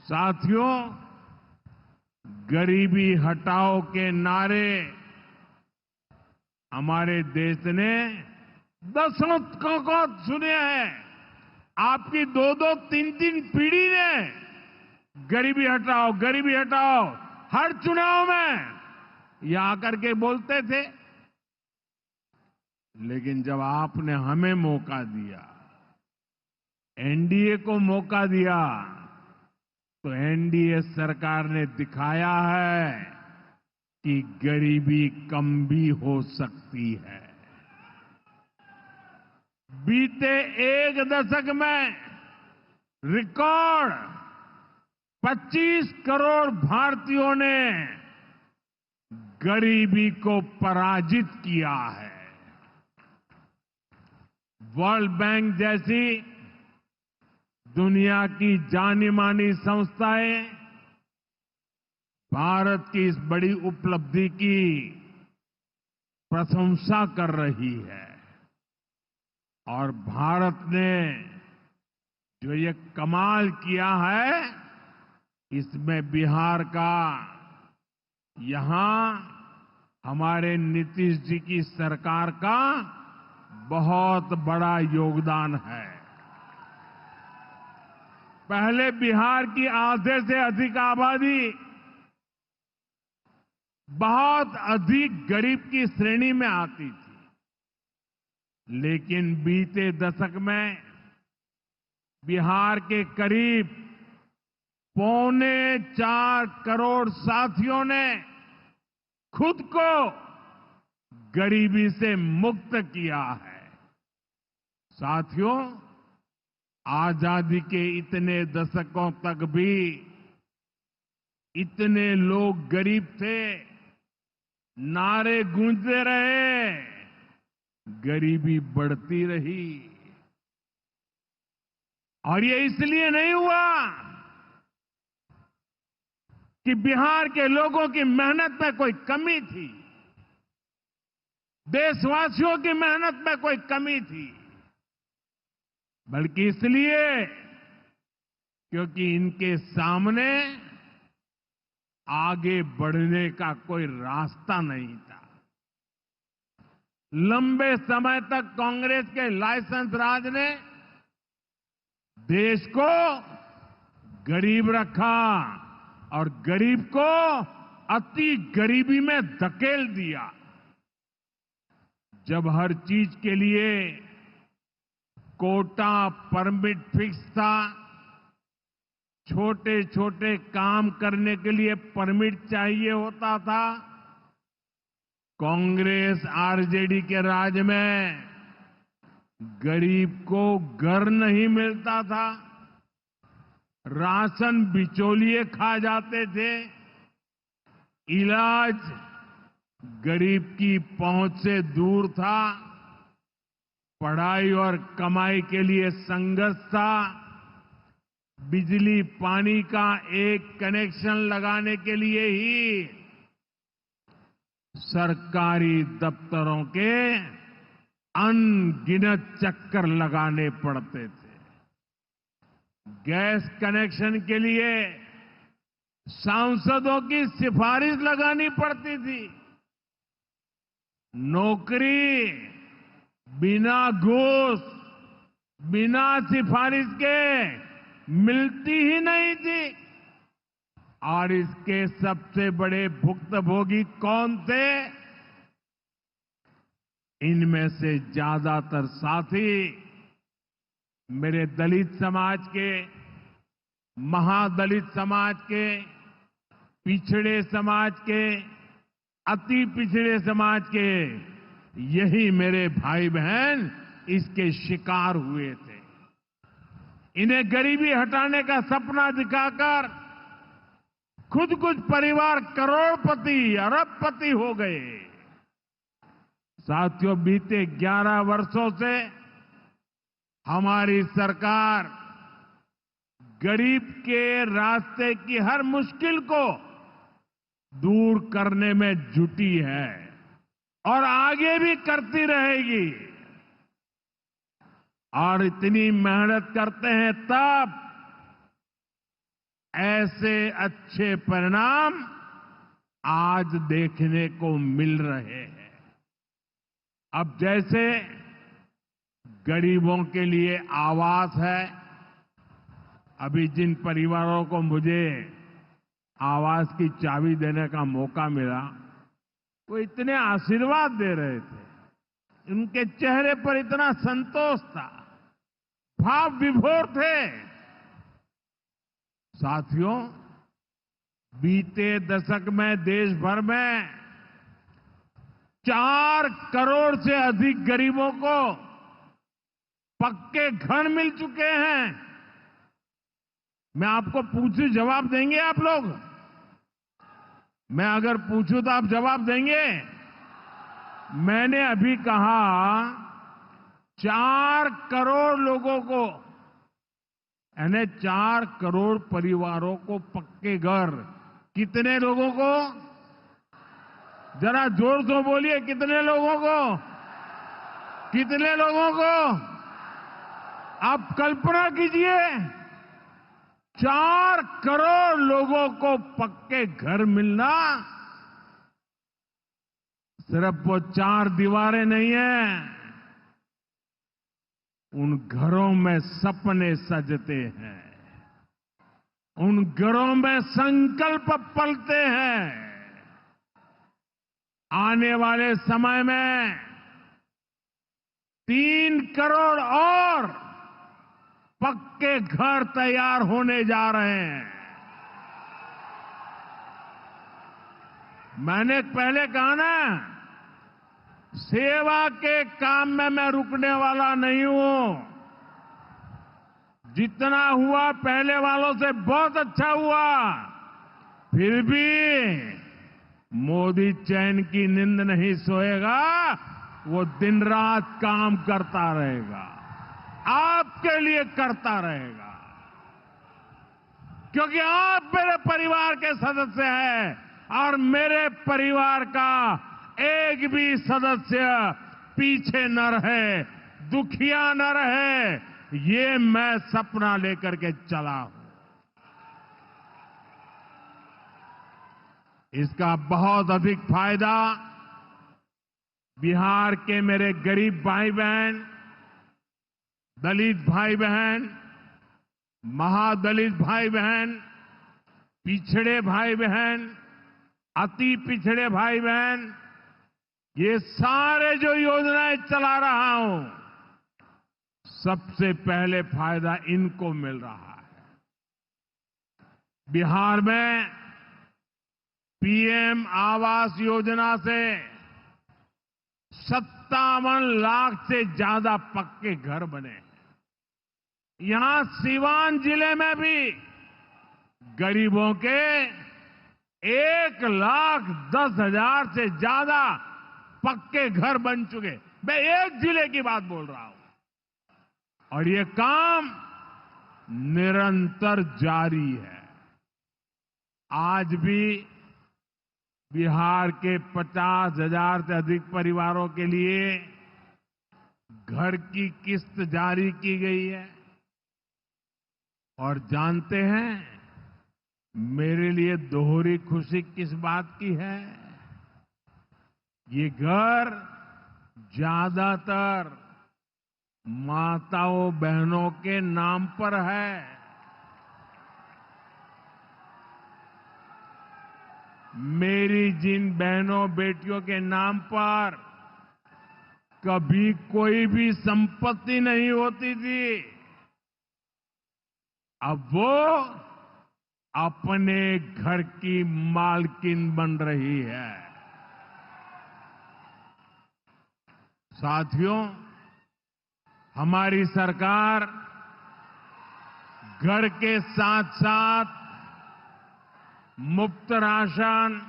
साथियों, गरीबी हटाओ के नारे हमारे देश ने दशकों को सुने हैं। आपकी दो दो तीन तीन पीढ़ी ने गरीबी हटाओ हर चुनाव में ये आकर के बोलते थे। लेकिन जब आपने हमें मौका दिया, एनडीए को मौका दिया, तो एनडीए सरकार ने दिखाया है कि गरीबी कम भी हो सकती है। बीते एक दशक में रिकॉर्ड 25 करोड़ भारतीयों ने गरीबी को पराजित किया है। वर्ल्ड बैंक जैसी दुनिया की जानी मानी संस्थाएं भारत की इस बड़ी उपलब्धि की प्रशंसा कर रही है और भारत ने जो ये कमाल किया है, इसमें बिहार का यहां हमारे नीतीश जी की सरकार का बहुत बड़ा योगदान है। पहले बिहार की आधे से अधिक आबादी बहुत अधिक गरीब की श्रेणी में आती थी, लेकिन बीते दशक में बिहार के करीब 4.25 करोड़ साथियों ने खुद को गरीबी से मुक्त किया है। साथियों, आजादी के इतने दशकों तक भी इतने लोग गरीब थे, नारे गूंजते रहे, गरीबी बढ़ती रही। और ये इसलिए नहीं हुआ कि बिहार के लोगों की मेहनत में कोई कमी थी, देशवासियों की मेहनत में कोई कमी थी, बल्कि इसलिए क्योंकि इनके सामने आगे बढ़ने का कोई रास्ता नहीं था। लंबे समय तक कांग्रेस के लाइसेंस राज ने देश को गरीब रखा और गरीब को अति गरीबी में धकेल दिया। जब हर चीज के लिए कोटा परमिट फिक्स था, छोटे छोटे काम करने के लिए परमिट चाहिए होता था, कांग्रेस आरजेडी के राज में गरीब को घर नहीं मिलता था, राशन बिचौलिए खा जाते थे, इलाज गरीब की पहुंच से दूर था, पढ़ाई और कमाई के लिए संघर्ष था, बिजली पानी का एक कनेक्शन लगाने के लिए ही सरकारी दफ्तरों के अनगिनत चक्कर लगाने पड़ते थे। गैस कनेक्शन के लिए सांसदों की सिफारिश लगानी पड़ती थी। नौकरी बिना घूस, बिना सिफारिश के मिलती ही नहीं थी। और इसके सबसे बड़े भुक्तभोगी कौन थे? इनमें से ज्यादातर साथी मेरे दलित समाज के, महादलित समाज के, पिछड़े समाज के, अति पिछड़े समाज के, यही मेरे भाई बहन इसके शिकार हुए थे। इन्हें गरीबी हटाने का सपना दिखाकर खुद कुछ परिवार करोड़पति, अरबपति हो गए। साथियों, बीते 11 वर्षों से हमारी सरकार गरीब के रास्ते की हर मुश्किल को दूर करने में जुटी है और आगे भी करती रहेगी। और इतनी मेहनत करते हैं तब ऐसे अच्छे परिणाम आज देखने को मिल रहे हैं। अब जैसे गरीबों के लिए आवास है, अभी जिन परिवारों को मुझे आवास की चाबी देने का मौका मिला, वो इतने आशीर्वाद दे रहे थे, उनके चेहरे पर इतना संतोष था, भाव विभोर थे। साथियों, बीते दशक में देश भर में 4 करोड़ से अधिक गरीबों को पक्के घर मिल चुके हैं। मैं आपको पूछूं, जवाब देंगे आप लोग? मैं अगर पूछूं तो आप जवाब देंगे? मैंने अभी कहा 4 करोड़ लोगों को, यानी 4 करोड़ परिवारों को पक्के घर। कितने लोगों को? जरा जोर से बोलिए, कितने लोगों को? कितने लोगों को? आप कल्पना कीजिए, 4 करोड़ लोगों को पक्के घर मिलना। सिर्फ वो 4 दीवारें नहीं है, उन घरों में सपने सजते हैं, उन घरों में संकल्प पलते हैं। आने वाले समय में 3 करोड़ और पक्के घर तैयार होने जा रहे हैं। मैंने पहले कहा ना, सेवा के काम में मैं रुकने वाला नहीं हूं। जितना हुआ पहले वालों से बहुत अच्छा हुआ, फिर भी मोदी चैन की नींद नहीं सोएगा, वो दिन रात काम करता रहेगा, आपके लिए करता रहेगा, क्योंकि आप मेरे परिवार के सदस्य हैं और मेरे परिवार का एक भी सदस्य पीछे न रहे, दुखिया न रहे, ये मैं सपना लेकर के चला हूं। इसका बहुत अधिक फायदा बिहार के मेरे गरीब भाई बहन, दलित भाई बहन, महादलित भाई बहन, पिछड़े भाई बहन, अति पिछड़े भाई बहन, ये सारे जो योजनाएं चला रहा हूं, सबसे पहले फायदा इनको मिल रहा है। बिहार में पीएम आवास योजना से 57 लाख से ज्यादा पक्के घर बने हैं। यहां सीवान जिले में भी गरीबों के 1,10,000 से ज्यादा पक्के घर बन चुके। मैं एक जिले की बात बोल रहा हूं, और ये काम निरंतर जारी है। आज भी बिहार के 50,000 से अधिक परिवारों के लिए घर की किस्त जारी की गई है। और जानते हैं, मेरे लिए दोहरी खुशी किस बात की है? ये घर ज्यादातर माताओं बहनों के नाम पर है। मेरी जिन बहनों बेटियों के नाम पर कभी कोई भी संपत्ति नहीं होती थी, अब वो अपने घर की मालकिन बन रही है। साथियों, हमारी सरकार घर के साथ साथ मुफ्त राशन,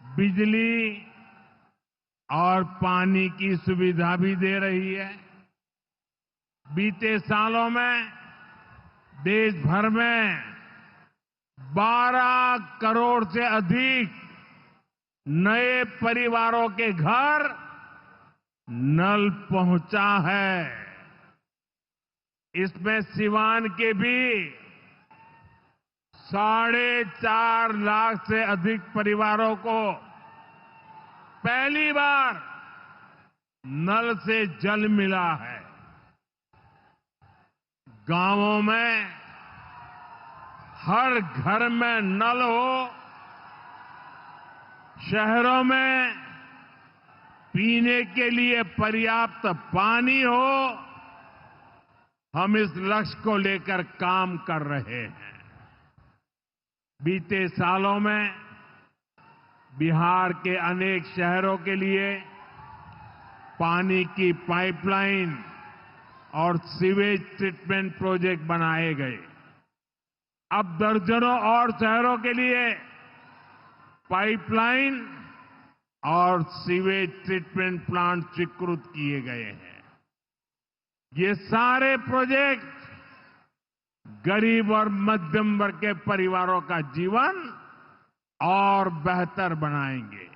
बिजली और पानी की सुविधा भी दे रही है। बीते सालों में देश भर में 12 करोड़ से अधिक नए परिवारों के घर नल पहुंचा है। इसमें सिवान के भी 4.5 लाख से अधिक परिवारों को पहली बार नल से जल मिला है। गांवों में हर घर में नल हो, शहरों में पीने के लिए पर्याप्त पानी हो, हम इस लक्ष्य को लेकर काम कर रहे हैं। बीते सालों में बिहार के अनेक शहरों के लिए पानी की पाइपलाइन और सीवेज ट्रीटमेंट प्रोजेक्ट बनाए गए। अब दर्जनों और शहरों के लिए पाइपलाइन और सीवेज ट्रीटमेंट प्लांट स्वीकृत किए गए हैं। ये सारे प्रोजेक्ट गरीब और मध्यम वर्ग के परिवारों का जीवन और बेहतर बनाएंगे।